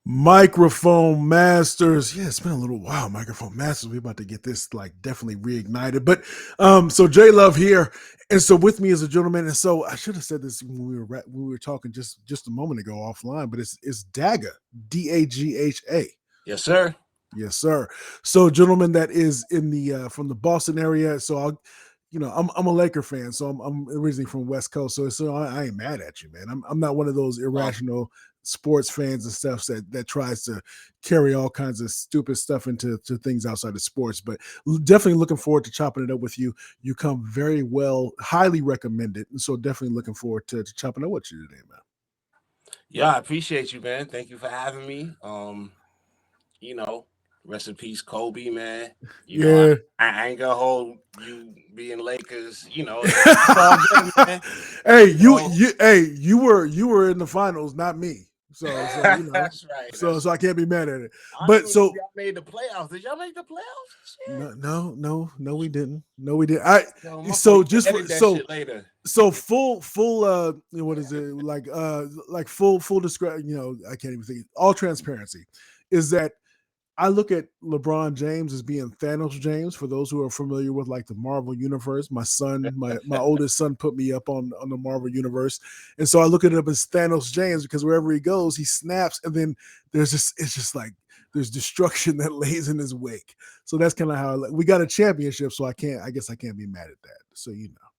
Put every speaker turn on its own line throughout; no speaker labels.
Microphone Masters. Yeah, it's been a little while. Microphone Masters. We're about to get this like definitely reignited. But so J-Luv here. And so with me is a gentleman. And so I should have said this when we were talking just a moment ago offline, but it's Dagha. Dagha.
Yes, sir.
Yes, sir. So gentleman that is in the from the Boston area. So I'm a Laker fan, so I'm originally from West Coast, so I ain't mad at you, man. I'm not one of those irrational sports fans and stuff that tries to carry all kinds of stupid stuff into things outside of sports. But definitely looking forward to chopping it up with you. You come very well, highly recommended, and so definitely looking forward to chopping it up with you today, man.
Yeah, I appreciate you, man. Thank you for having me. You know, rest in peace, Kobe, man. You know,
Yeah.
I ain't gonna hold you being Lakers. It's all good, man.
Hey,
You know,
you were in the finals, not me. So
that's right.
so I can't be mad at it.
I don't
But
even know if
so
y'all made the playoffs. Did y'all make the playoffs? Shit.
no, we didn't. No, we didn't. I
Yo, my fault.
so
You can
just for
edit that shit later.
so full what is it like full describe I can't even think, all transparency is that I look at LeBron James as being Thanos James. For those who are familiar with like the Marvel universe, my oldest son put me up on the Marvel universe, and so I look at him as Thanos James because wherever he goes, he snaps, and then it's just like there's destruction that lays in his wake. So that's kind of how we got a championship. So I guess I can't be mad at that. So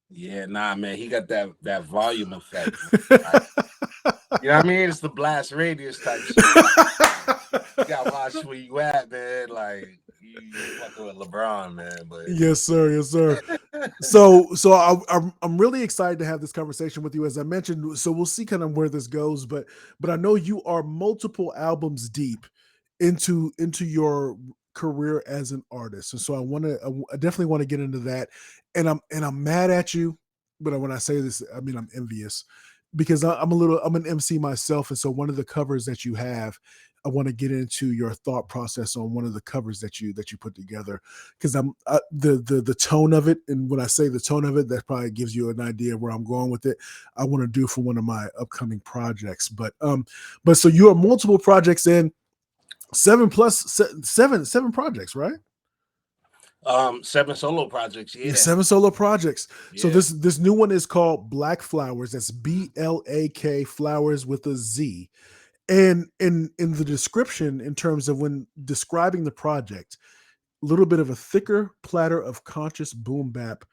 Yeah, nah, man. He got that volume effect. Right? You know what I mean? It's the blast radius type shit. You gotta watch where you at, man. Like you fucking with LeBron, man. But
Yes, sir. Yes, sir. So I'm really excited to have this conversation with you, as I mentioned. So we'll see kind of where this goes, but I know you are multiple albums deep into your career as an artist, and so I definitely want to get into that. And I'm mad at you, but when I say this, I mean I'm envious because I'm an MC myself, and so one of the covers that you have, I want to get into your thought process on one of the covers that you put together, because the tone of it, and when I say the tone of it, that probably gives you an idea of where I'm going with it. I want to do for one of my upcoming projects, but so you have multiple projects in seven projects, right?
7 solo projects,
Yeah,
yeah.
7 solo projects. So
Yeah.
this new one is called Blak Flowerz. That's Blak Flowers with a Z. And in the description, in terms of when describing the project, a little bit of a thicker platter of conscious boom bap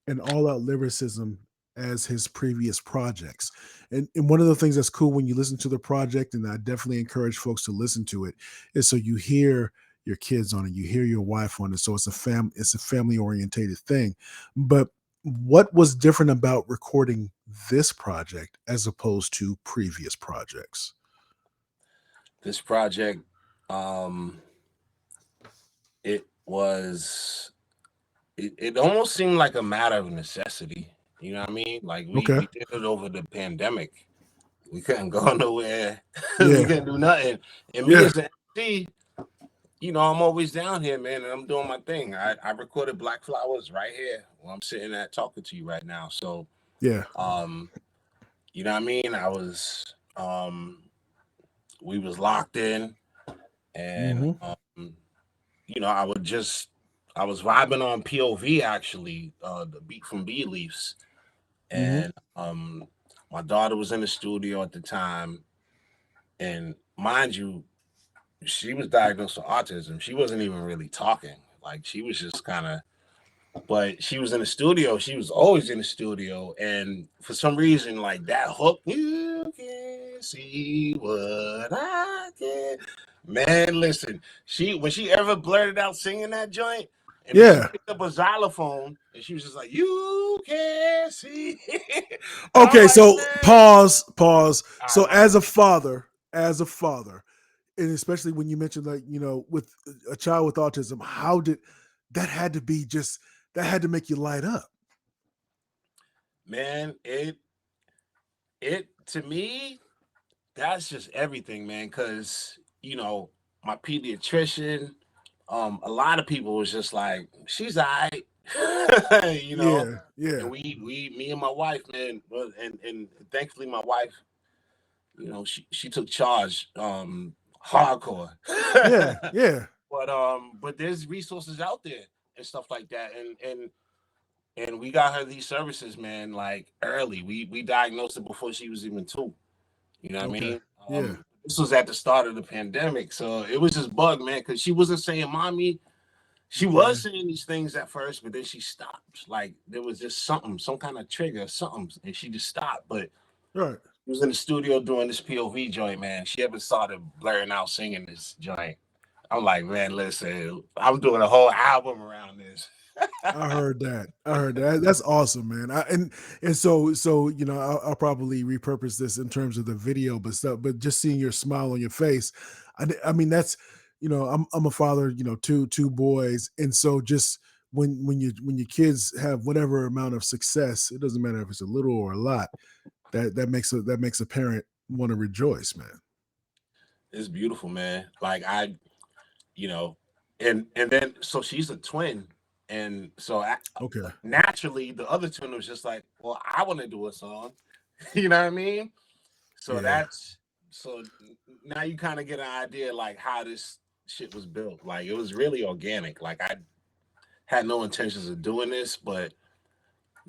and all out lyricism as his previous projects. And one of the things that's cool when you listen to the project, and I definitely encourage folks to listen to it, is so you hear your kids on it, you hear your wife on it. So it's a family orientated thing. But what was different about recording this project as opposed to previous projects?
This project, um, it was it almost seemed like a matter of necessity. You know what I mean? Like
Okay.
we did it over the pandemic. We couldn't go nowhere. We
Yeah.
couldn't do nothing. And me
Yeah.
as an MC, I'm always down here, man, and I'm doing my thing. I recorded Blak Flowerz right here where I'm sitting at talking to you right now. So,
Yeah.
um, you know what I mean? We was locked in, and
Mm-hmm.
I was vibing on POV actually, the beat from Bee Leaves,
Mm-hmm.
and my daughter was in the studio at the time, and mind you, she was diagnosed with autism. She wasn't even really talking. Like she was just kind of, but she was in the studio. She was always in the studio, and for some reason, like that hook, you can see what I can. Man, listen, when she ever blurted out singing that joint, and then she
Yeah.
picked up a xylophone, and she was just like, "You can see," and I'm
Okay,
like,
so
"Man,
pause.
all
So
right, my bad."
as a father, and especially when you mentioned like, with a child with autism, how did that had to be just that had to make you light up?
Man, it to me, that's just everything, man. Because my pediatrician, a lot of people was just like, "She's alright," you know.
Yeah,
And
yeah.
me and my wife, man, and thankfully my wife, she took charge. hardcore.
Yeah, yeah.
But there's resources out there and stuff like that, and we got her these services, man, like early. We diagnosed it before she was even 2. You know what I
Okay.
mean?
Yeah.
This was at the start of the pandemic, so it was just bug, man, because she wasn't saying mommy. She
Okay.
was saying these things at first, but then she stopped. Like there was just something, some kind of trigger, something, and she just stopped. But
Right.
she was in the studio doing this POV joint, man. She ever started blurring out singing this joint. I'm like, man, listen, I'm doing a whole album around this.
I heard that. I heard that. That's awesome, man. And so I'll probably repurpose this in terms of the video, but stuff. But just seeing your smile on your face, I mean that's I'm a father, two boys, and so just when your kids have whatever amount of success, it doesn't matter if it's a little or a lot. That makes a parent want to rejoice, man.
It's beautiful, man. Like you know, and then so she's a twin, and so
Okay.
naturally the other twin was just like, well, I want to do a song. You know what I mean? So
Yeah.
that's so now you kind of get an idea like how this shit was built. Like it was really organic. Like I had no intentions of doing this, but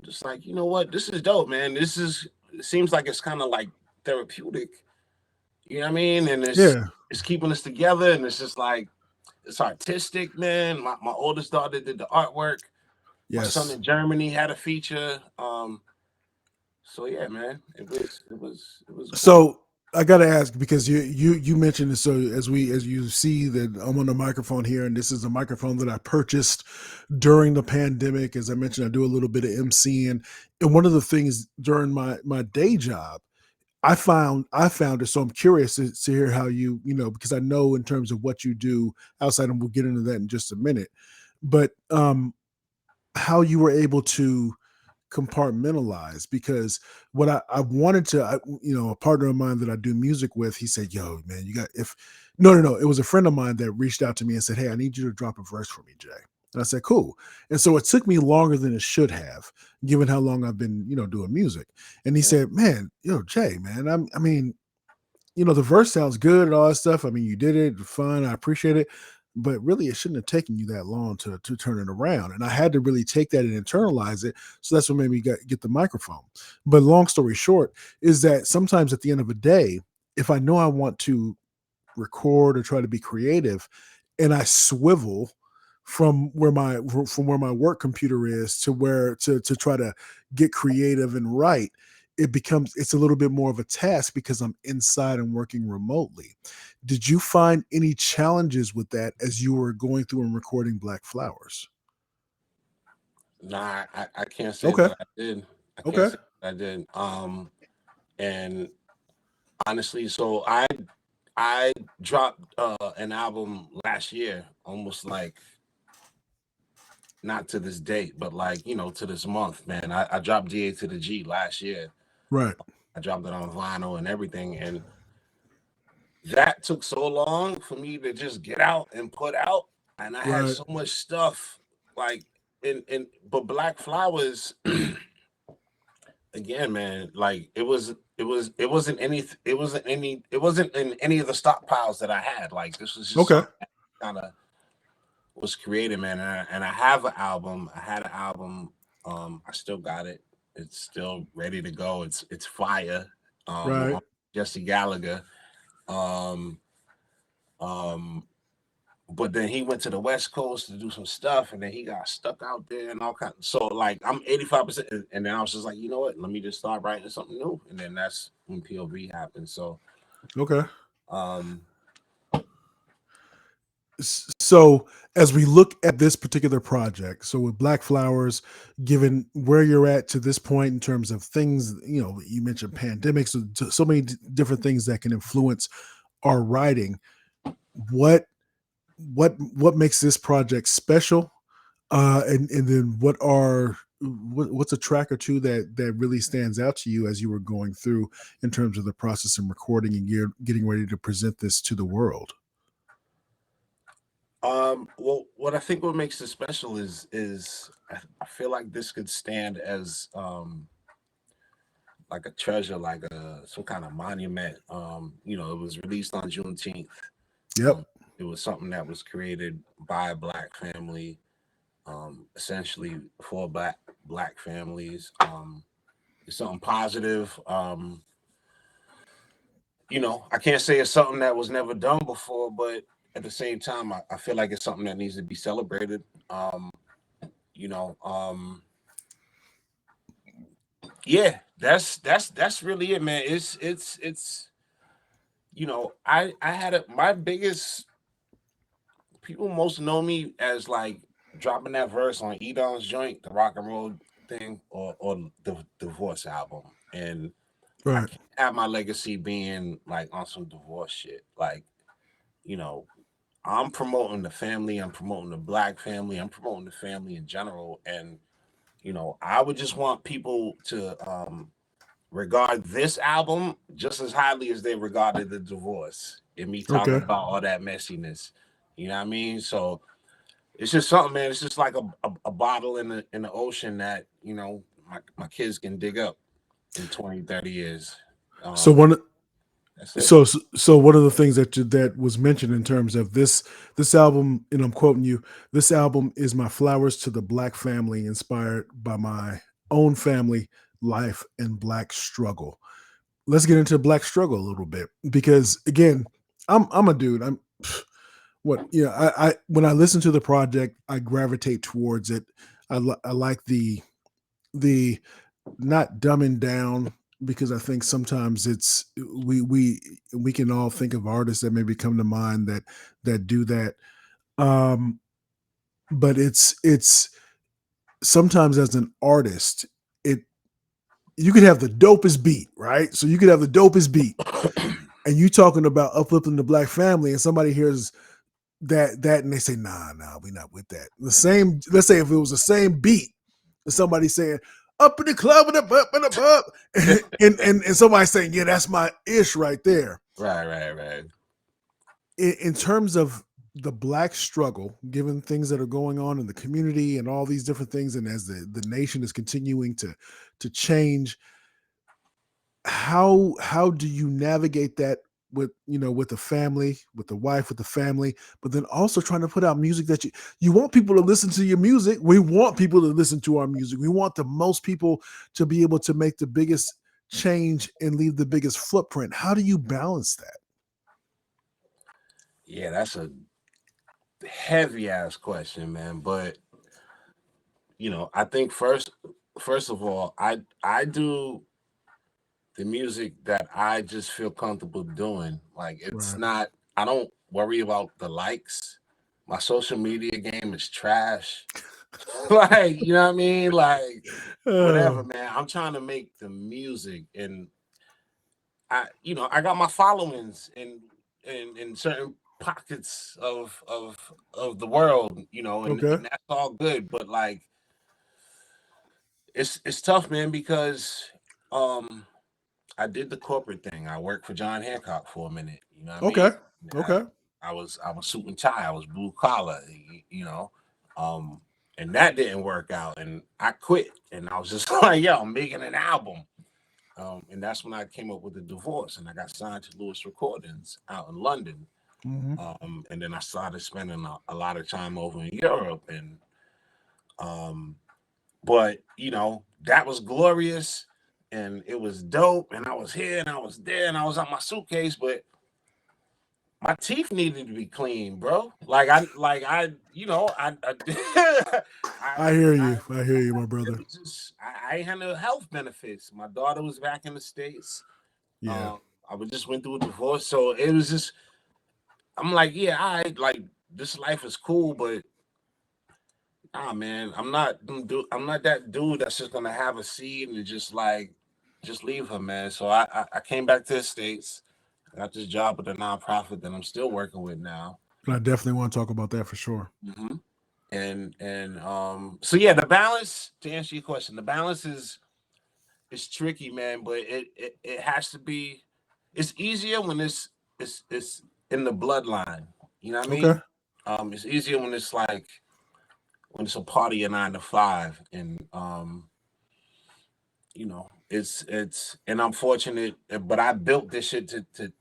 just like, you know what, this is dope, man. This is it seems like it's kind of like therapeutic. You know what I mean? And
Yeah.
it's keeping us together, and it's just like it's artistic, man. My oldest daughter did the artwork. My son
Yes.
in Germany had a feature. So yeah, man, it was cool.
So I got to ask because you mentioned it. So as you see that I'm on the microphone here, and this is a microphone that I purchased during the pandemic. As I mentioned, I do a little bit of MCing, and one of the things during my day job, I found it. So I'm curious to hear how because I know in terms of what you do outside, and we'll get into that in just a minute. But how you were able to compartmentalize because what I wanted to a partner of mine that I do music with, he said, yo man, you got if no, it was a friend of mine that reached out to me and said, hey, I need you to drop a verse for me, Jay. And I said, cool. And so it took me longer than it should have, given how long I've been doing music. And he
Yeah.
said, man, Jay, man, I mean, the verse sounds good and all that stuff. I mean, you did it fine. I appreciate it. But really, it shouldn't have taken you that long to turn it around. And I had to really take that and internalize it. So that's what made me get the microphone. But long story short, is that sometimes at the end of a day, if I know I want to record or try to be creative, and I swivel from where my work computer is to where to try to get creative and write, it's a little bit more of a task because I'm inside and working remotely. Did you find any challenges with that as you were going through and recording Blak Flowerz?
Nah, I can't say
Okay.
that I did. I can't
Okay.
say that I did. And honestly, so I dropped an album last year, almost like not to this date, but like to this month, man. I dropped DA to the G last year.
Right.
I dropped it on vinyl and everything, and that took so long for me to just get out and put out, and I had
Right.
so much stuff like but Blak Flowerz again, man, like it wasn't in any of the stockpiles that I had. Like this was just
Okay.
something that kind of was created, man. And I have an album. I had an album. I still got it. It's still ready to go. It's fire. With
Right.
my Jesse Gallagher. Um, um, but then he went to the West Coast to do some stuff, and then he got stuck out there and all kinds. So like I'm 85%, and then I was just like, you know what? Let me just start writing something new, and then that's when POV happened. So
Okay.
um,
So as we look at this particular project, so with Blak Flowerz, given where you're at to this point in terms of things, you mentioned pandemics, so many different things that can influence our writing. What what makes this project special? And then what's a track or two that really stands out to you as you were going through in terms of the process and recording and you're getting ready to present this to the world?
well, what I think what makes it special is I feel like this could stand as like a treasure, like a some kind of monument. It was released on Juneteenth.
Yep.
It was something that was created by a black family, essentially for black families. It's something positive. I can't say it's something that was never done before, but at the same time, I feel like it's something that needs to be celebrated. You know, yeah, that's really it, man. It's I had my biggest people most know me as like dropping that verse on Edon's joint, the rock and roll thing, or the divorce album, and I
Right.
can't have my legacy being like on some divorce shit. Like, you know, I'm promoting the family, I'm promoting the black family, I'm promoting the family in general, and I would just want people to regard this album just as highly as they regarded the divorce and me talking
Okay.
about all that messiness. You know what I mean? So it's just something, man. It's just like a bottle in the ocean that my kids can dig up in 20, 30 years.
So
Um,
one
that's it.
so one of the things that was mentioned in terms of this album, and I'm quoting you, this album is my flowers to the black family, inspired by my own family life and black struggle. Let's get into black struggle a little bit, because again, I'm a dude. I'm what I when I listen to the project, I gravitate towards it. I like the not dumbing down, because I think sometimes it's we can all think of artists that maybe come to mind that do that. Um, but it's sometimes as an artist, it you could have the dopest beat, right? So you could have the dopest beat, and you talking about uplifting the black family, and somebody hears that and they say, nah, we not with that. The same, let's say if it was the same beat, and somebody saying up in the club and up, and somebody saying, yeah, that's my ish right there.
Right, right, right.
In terms of the black struggle, given things that are going on in the community and all these different things, and as the nation is continuing to change, how do you navigate that with with the family, with the wife, with the family, but then also trying to put out music that you want people to listen to your music. We want people to listen to our music. We want the most people to be able to make the biggest change and leave the biggest footprint. How do you balance that?
Yeah, that's a heavy ass question, man. But I think first of all, I do the music that I just feel comfortable doing. Like it's
Right.
not I don't worry about the likes. My social media game is trash. Like, you know what I mean? Like whatever,
Oh,
man. I'm trying to make the music, and I got my followings in certain pockets of the world,
okay.
and that's all good. But like it's tough, man, because um I did the corporate thing. I worked for John Hancock for a minute. You know what I mean?
Okay. Okay.
I was suit and tie. I was blue collar. Um, and that didn't work out, and I quit. And I was just like, yo, I'm making an album. And that's when I came up with the divorce, and I got signed to Lewis Recordings out in London.
Hmm.
And then I started spending a lot of time over in Europe, and um, but that was glorious, and it was dope, and I was here and I was there and I was on my suitcase, but my teeth needed to be clean, bro. Like I
I
I
hear
I
you. I hear you, my
it
brother.
was just I ain't had no health benefits. My daughter was back in the States.
Yeah.
I was just went through a divorce, so it was just I'm like, yeah, I like this life is cool, but nah, man, I'm not that dude that's just gonna have a seed and just leave her, man. So I came back to the States. I got this job with a nonprofit that I'm still working with now.
And I definitely want to talk about that for sure.
hmm so yeah, the balance, to answer your question, the balance is tricky, man, but it has to be. It's easier when it's in the bloodline. You know what I
Okay.
mean? It's easier when it's like when it's a party of 9 to 5, and it's and I'm fortunate, but I built this shit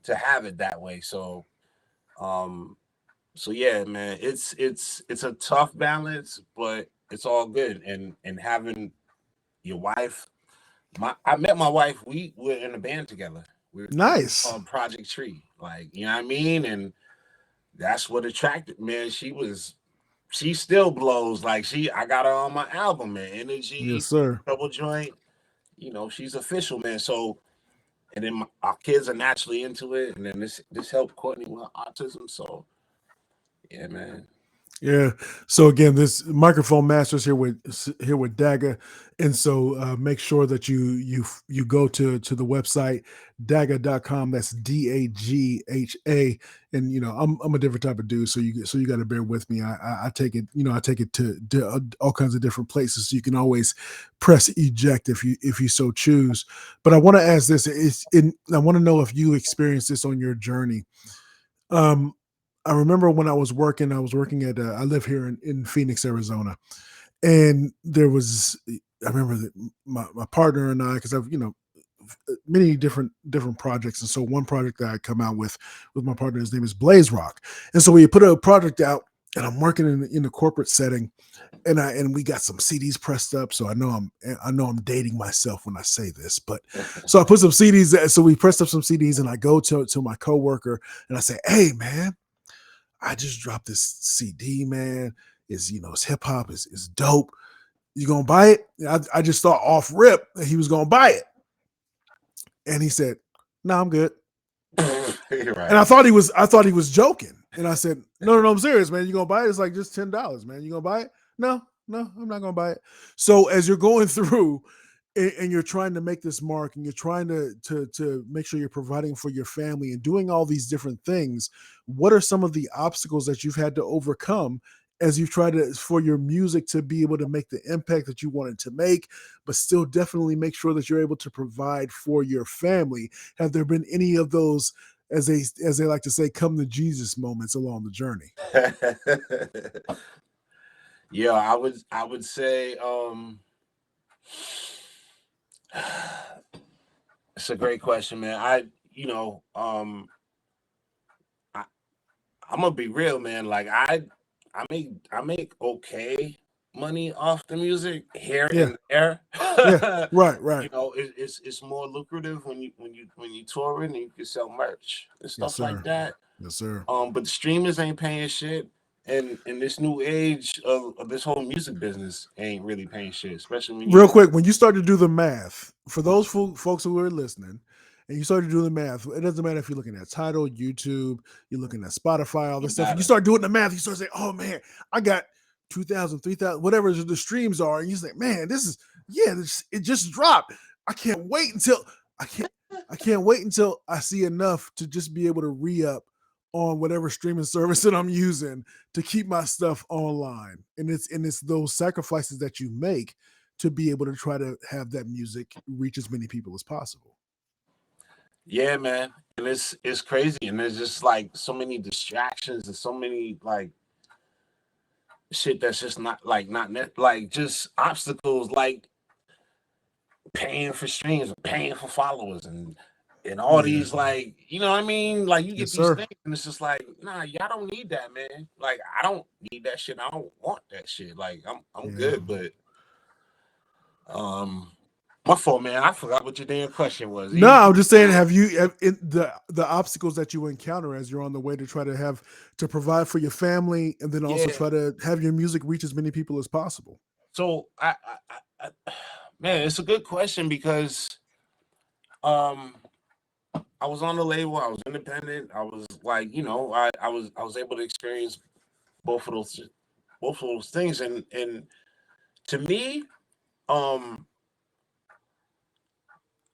to have it that way. So Um, so yeah, man, it's a tough balance, but it's all good. And having your wife, I met my wife. We were in a band together. We were
Nice.
on Project Tree, like you know what I mean, and that's what attracted man. She still blows like I got her on my album, man.
Yes,
Energy,
sir.
Double Joint. You know, she's official, man. So and then our kids are naturally into it, and then this helped Courtney with autism. So yeah, man.
Yeah. So again, this microphone masters here with Dagha, and so make sure that you go to the website dagha.com. That's Dagha, and I'm a different type of dude, so you got to bear with me. I take it I take it to all kinds of different places. So you can always press eject if you so choose. But I want to ask this: I want to know if you experienced this on your journey. Um, I remember when I was working at, I live here in Phoenix, Arizona. And I remember that my partner and I, because I've, many different projects. And so one project that I come out with my partner, his name is Blaze Rock. And so we put a project out and I'm working in a corporate setting and we got some CDs pressed up. So I know I'm dating myself when I say this, but so I put some CDs. So we pressed up some CDs and I go to my coworker and I say, "Hey man, I just dropped this CD, man. It's hip hop, it's dope. You gonna buy it?" I just thought off rip that he was gonna buy it. And he said, "No, I'm good."
You're
And
right.
I thought he was joking. And I said, "No, I'm serious, man. You gonna buy it? It's like just $10, man. You gonna buy it?" No, I'm not gonna buy it. So as you're going through and you're trying to make this mark and you're trying to make sure you're providing for your family and doing all these different things, what are some of the obstacles that you've had to overcome as you've tried to for your music to be able to make the impact that you wanted to make, but still definitely make sure that you're able to provide for your family? Have there been any of those, as they like to say, come to Jesus moments along the journey?
Yeah, I would say it's a great question, man. I, I'm gonna be real, man. Like I make okay money off the music here
Yeah,
and there.
yeah, right, right.
It's more lucrative when you touring and you can sell merch and
Yes,
stuff like
sir.
that.
Yes, sir.
But the streamers ain't paying shit. And in this new age of this whole music business ain't really paying shit, especially when
Real
you
quick, when you start to do the math, for those folks who are listening, and you start to do the math, it doesn't matter if you're looking at Tidal, YouTube, you're looking at Spotify, all
no
this stuff. And you
matter.
start doing the math, you start saying, "Oh man, I got 2,000, 3,000, whatever the streams are," and you say, "Man, it just dropped. I can't wait until I can't I can't wait until I see enough to just be able to re-up on whatever streaming service that I'm using to keep my stuff online." And it's those sacrifices that you make to be able to try to have that music reach as many people as possible.
Yeah, man. And it's crazy. And there's just like so many distractions and so many like shit that's just not like not net like just obstacles like paying for streams, paying for followers and all
Yeah.
these like you know what I mean? Like you get
Yes,
these
sir.
things and it's just like, nah, y'all don't need that, man. Like I don't need that shit. I don't want that shit. Like I'm
Yeah.
good, but um my fault, man. I forgot what your damn question was.
No, I'm just saying,
Again?
have you the obstacles that you encounter as you're on the way to try to have to provide for your family, and then also
Yeah.
try to have your music reach as many people as possible?
So man, it's a good question because um I was on the label, I was independent, I was like, I was able to experience both of those both of those things. And to me, um,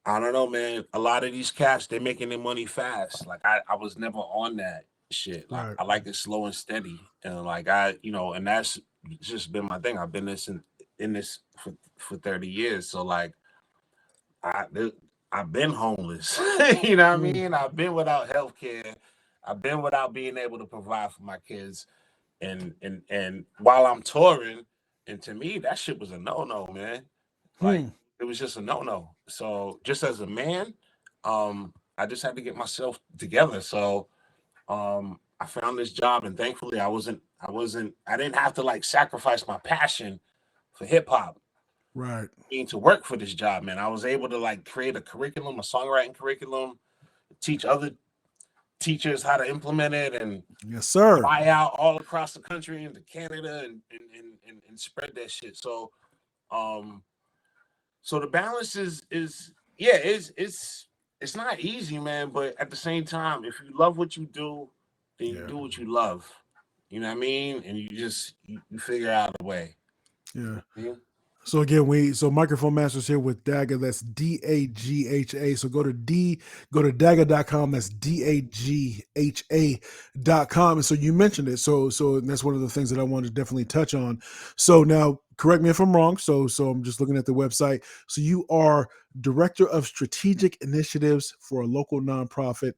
I don't know, man. A lot of these cats, they're making their money fast. Like I was never on that shit. Like
Right.
I like it slow and steady. And like and that's just been my thing. I've been in this for 30 years. So like I I've been homeless. You know what I
Mm.
mean? I've been without health care. I've been without being able to provide for my kids. And while I'm touring, and to me, that shit was a no-no, man. Like
Hmm.
it was just a no-no. So just as a man, I just had to get myself together. So I found this job, and thankfully I didn't have to like sacrifice my passion for hip hop
Right.
to work for this job, man. I was able to like create a curriculum, a songwriting curriculum, teach other teachers how to implement it, and
Yes, sir.
fly out all across the country into Canada and spread that shit. Um so the balance is yeah, it's not easy, man, but at the same time, if you love what you do, then you
Yeah.
do what you love. You know what I mean? And you figure out a way.
Yeah.
Yeah.
So again, Microphone Masters here with Dagha. That's Dagha. So go to Dagha.com. That's Dagha.com. And so you mentioned it. So and that's one of the things that I wanted to definitely touch on. So now correct me if I'm wrong. So I'm just looking at the website. So you are director of strategic initiatives for a local nonprofit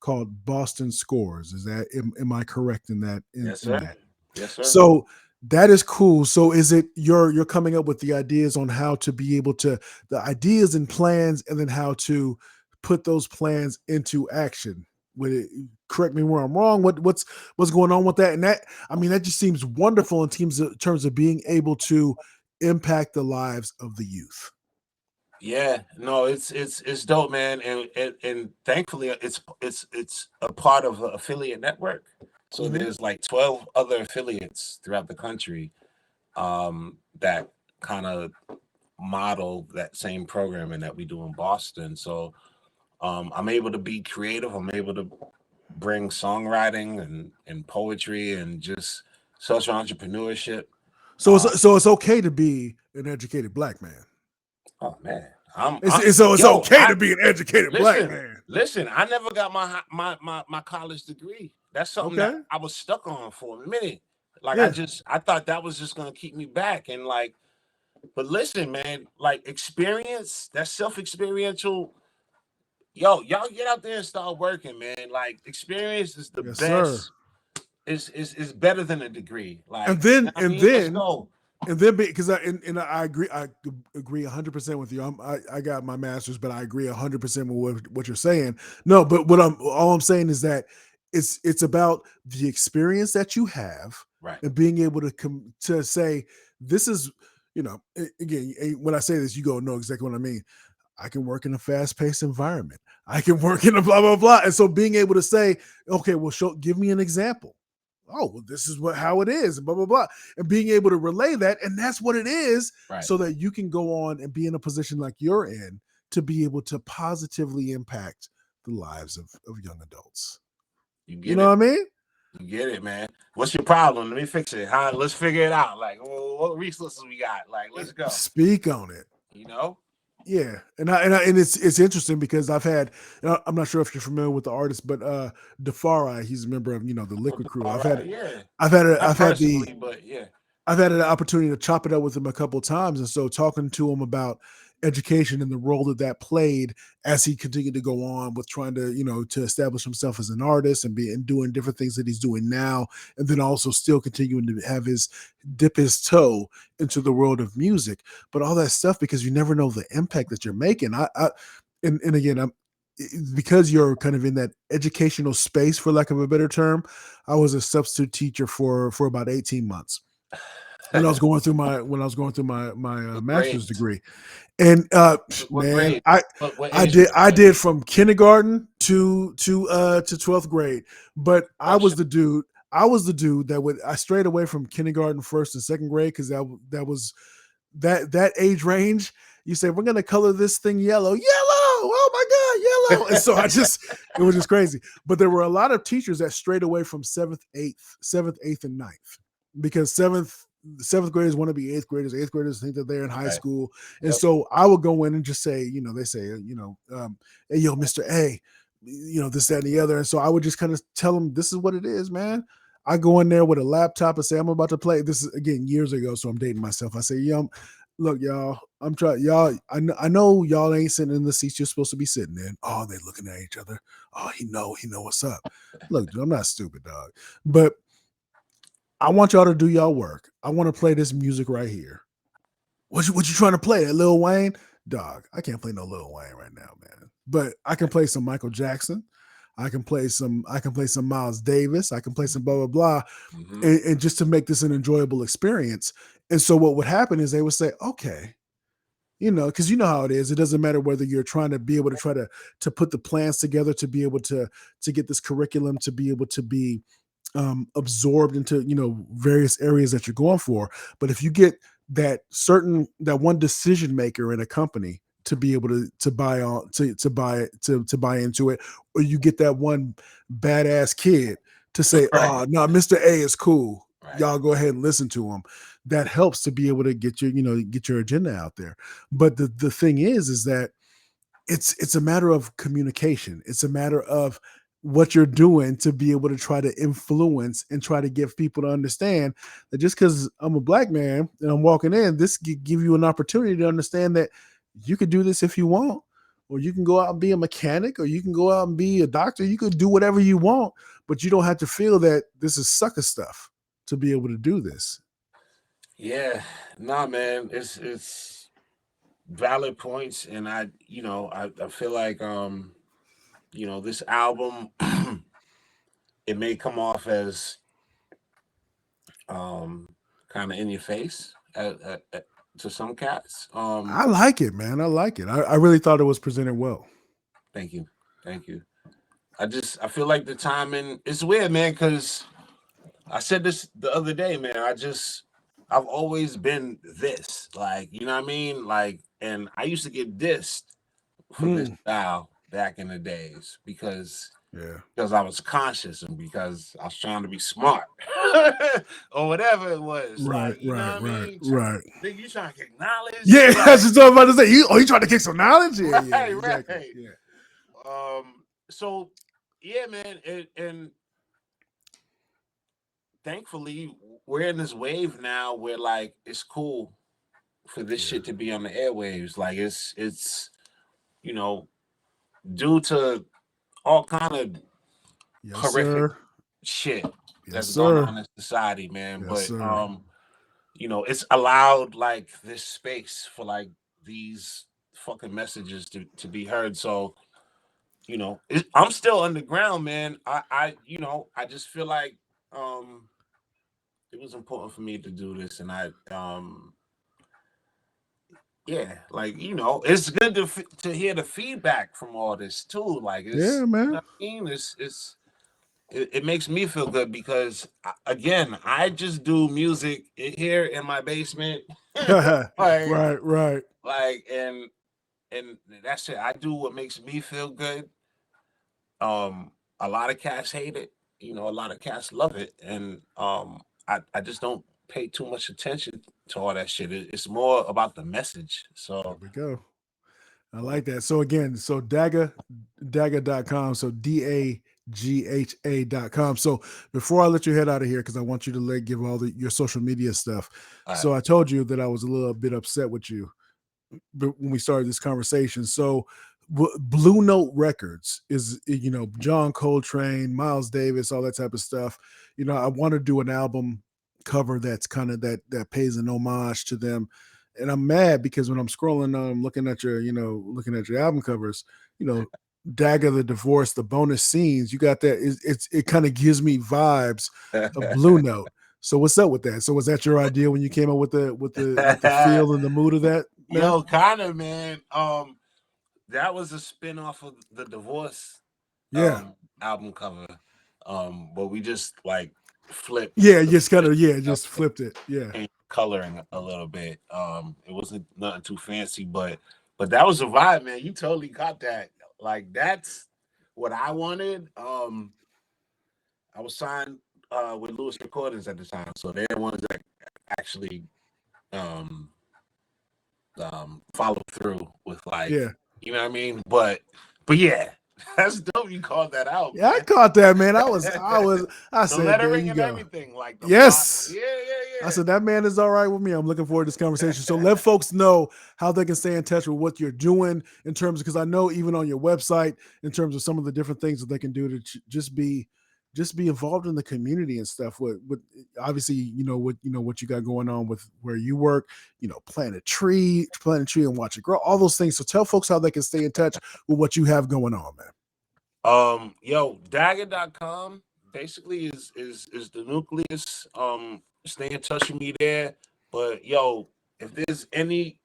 called Boston Scores. Is that am I correct in that
Yes,
in
sir.
that?
Yes, sir.
So that is cool. So is it you're coming up with the ideas on how to be able to the ideas and plans and then how to put those plans into action? Would it correct me where I'm wrong? What's going on with that? And that I mean that just seems wonderful in terms of being able to impact the lives of the youth.
Yeah, no, it's dope, man, and thankfully it's a part of an affiliate network. So
Hmm.
there's like 12 other affiliates throughout the country that kind of model that same programming that we do in Boston. So I'm able to be creative. I'm able to bring songwriting and poetry and just social entrepreneurship. Uh,
So it's okay to be an educated black man.
oh man, I'm,
It's,
I
it's so it's
yo,
okay
I
to be an educated black
listen,
man.
listen. I never got my college degree. That's something that
Okay.
I was stuck on for a minute. Like
Yeah.
I thought that was just gonna keep me back. And like, but listen, man, like experience, that self-experiential, y'all get out there and start working, man. Like experience is the
Yes, sir.
best, is better than a degree.
And
Like, you know
then
what I
and
mean? Let's
then
go.
and then because and I agree, I agree 100% with you. I got my master's, but I agree 100% with what you're saying. No, but all I'm saying is that it's about the experience that you have
Right.
and being able to to say this is again when I say this, you go know exactly what I mean. I can work in a fast-paced environment. I can work in a blah blah blah, and so being able to say, okay, well, give me an example. Oh, well, this is how it is, blah blah blah, and being able to relay that, and that's what it is,
Right.
so that you can go on and be in a position like you're in to be able to positively impact the lives of young adults.
You
You
get
know
it.
what I mean?
You get it, man. What's your problem? Let me fix it. Huh? Let's figure it out. Like, well, what resources we got? Like, let's go.
Speak on it.
You know?
Yeah, and it's interesting because I'm not sure if you're familiar with the artist, but Defari, he's a member of the Liquid Crew.
All right, yeah.
I've
Not
had the
personally, but yeah.
I've had an opportunity to chop it up with him a couple of times, and so talking to him about education and the role that played as he continued to go on with trying to to establish himself as an artist and doing different things that he's doing now, and then also still continuing to have his dip his toe into the world of music, but all that stuff because you never know the impact that you're making. And again, because you're kind of in that educational space, for lack of a better term. I was a substitute teacher for about 18 months when I was going through my
What
master's
grade?
degree. And
What
man,
grade? What
I
age
did
group
I
was it?
did from kindergarten to 12th grade. But
Oh shit.
I was the dude that would I strayed away from kindergarten, first and second grade because that was that age range. You say we're gonna color this thing yellow. Oh my god, yellow. And so it was just crazy. But there were a lot of teachers that strayed away from seventh, eighth, and ninth because seventh graders want to be eighth graders think that they're in high
Right.
school. And
Yep.
so I would go in and just say, they say, hey, yo, Mr. A, this, that, and the other. And so I would just kind of tell them, this is what it is, man. I go in there with a laptop and say, I'm about to play. This is again years ago, so I'm dating myself. I say, look, y'all, I'm trying, y'all. I know y'all ain't sitting in the seats you're supposed to be sitting in. Oh, they looking at each other. Oh, he know what's up. Look, dude, I'm not stupid, dog. But I want y'all to do y'all work. I want to play this music right here. What you trying to play? That Lil Wayne? Dog, I can't play no Lil Wayne right now, man. But I can play some Michael Jackson. I can play some Miles Davis, I can play some blah blah blah,
Mm-hmm.
and just to make this an enjoyable experience. And so what would happen is they would say, okay, because you know how it is. It doesn't matter whether you're trying to be able to try to put the plans together to be able to get this curriculum to be able to be absorbed into various areas that you're going for. But if you get that one decision maker in a company to be able to buy on to buy into it, or you get that one badass kid to say,
Right.
"Oh no, Mr. A is cool.
Right.
Y'all go ahead and listen to him." That helps to be able to get your agenda out there. But the thing is that it's a matter of communication. It's a matter of what you're doing to be able to try to influence and try to get people to understand that just because I'm a black man and I'm walking in, this give you an opportunity to understand that you could do this if you want, or you can go out and be a mechanic, or you can go out and be a doctor. You could do whatever you want, but you don't have to feel that this is sucker stuff to be able to do this.
Yeah. Nah, man. It's valid points, and I feel like this album it may come off as um kind of in your face to some cats.
I like it, man. I like it. I really thought it was presented well.
Thank you. Thank you. I feel like the timing it's weird, man, because I said this the other day, man. I've always been this, like, you know what I mean? Like, and I used to get dissed for this
Hmm.
style back in the days
Yeah.
because I was conscious and because I was trying to be smart or whatever it was.
Right,
Like, you know
right,
what I
right,
mean?
right.
Think you trying to get knowledge?
Yeah, that's
Like,
just what I'm about to say. You trying to kick some knowledge? Yeah, yeah,
right,
exactly.
right.
Yeah.
So yeah, man, and thankfully we're in this wave now where like it's cool for this
Yeah.
shit to be on the airwaves. Like it's you know due to all kind of
Yes,
horrific
sir.
shit
Yes,
that's going
sir.
on in society, man.
Yes,
But
sir.
it's allowed like this space for like these fucking messages to be heard. So I'm still underground, man. I just feel like it was important for me to do this, and yeah, like it's good to hear the feedback from all this too. Like
Yeah, man.
what I mean, it makes me feel good because again, I just do music here in my basement, like
Right, right.
like and that's it. I do what makes me feel good. A lot of cats hate it. A lot of cats love it, and I just don't pay too much attention to all that shit. It's more about the message.
There
So,
we go. I
but
like that. So again, so Dagha.com. So DAGHA.com. So before I let you head out of here, because I want you to give all your social media stuff.
all right,
So I told you that I was a little bit upset with you when we started this conversation. So Blue Note Records is John Coltrane, Miles Davis, all that type of stuff. I want to do an album cover that's kind of that pays an homage to them. And I'm mad because when I'm scrolling, looking at your album covers, you know, Dagger the Divorce, the bonus scenes, you got that. It kind of gives me vibes of Blue Note. So what's up with that? So was that your idea when you came up with the feel and the mood of that, man?
yo, kind of man. That was a spin off of the Divorce
Yeah.
album cover. But we just like flipped
Yeah,
the
just kind of
up
just flipped it. Yeah.
and coloring a little bit. It wasn't nothing too fancy, but that was a vibe, man. You totally got that. Like that's what I wanted. I was signed with Lewis Recordings at the time, so they're the ones that actually um follow through with like
Yeah.
what I mean. But yeah, that's dope. You called that out,
Yeah, I
man.
caught that, man. I
The
said, there
lettering
you
and
go.
everything, like the font.
Yes.
Yeah, yeah,
I said that man is all right with me. I'm looking forward to this conversation. So let folks know how they can stay in touch with what you're doing in terms because I know even on your website, in terms of some of the different things that they can do to just be involved in the community and stuff. With obviously, what you got going on with where you work, plant a tree and watch it grow, all those things. So tell folks how they can stay in touch with what you have going on, man.
Yo, Dagger.com basically is the nucleus. Stay in touch with me there. But yo, if there's any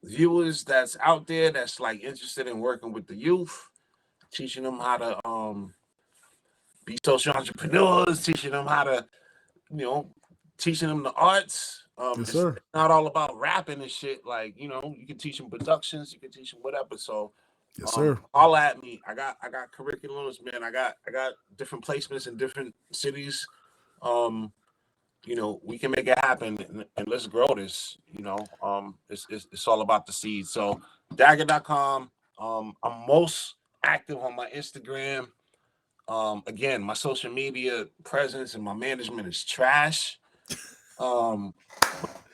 viewers that's out there that's like interested in working with the youth, teaching them how to be social entrepreneurs, teaching them how to, you know, teaching them the arts.
Yes,
It's
sir.
not all about rapping and shit. Like, you know, you can teach them productions, you can teach them whatever. So
Yes, sir.
all at me. I got curriculums, man. I got different placements in different cities. Um, you know, we can make it happen, and let's grow this. You know, it's all about the seed. So Dagger.com. I'm most active on my Instagram. Again, my social media presence and my management is trash. Um,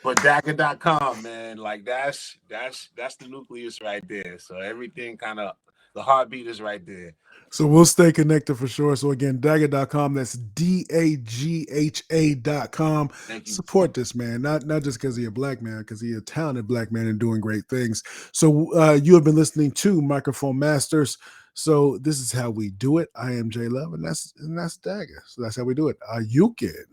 but Dagger.com, man, like that's the nucleus right there. So everything kind of the heartbeat is right there.
So we'll stay connected for sure. So again, Dagha.com, that's DAGHA.com.
Thank you.
Support this man, not just because he's a black man, because he's a talented black man and doing great things. So you have been listening to Microphone Masters. So this is how we do it. I am J-Luv, and that's Dagha. So that's how we do it. You can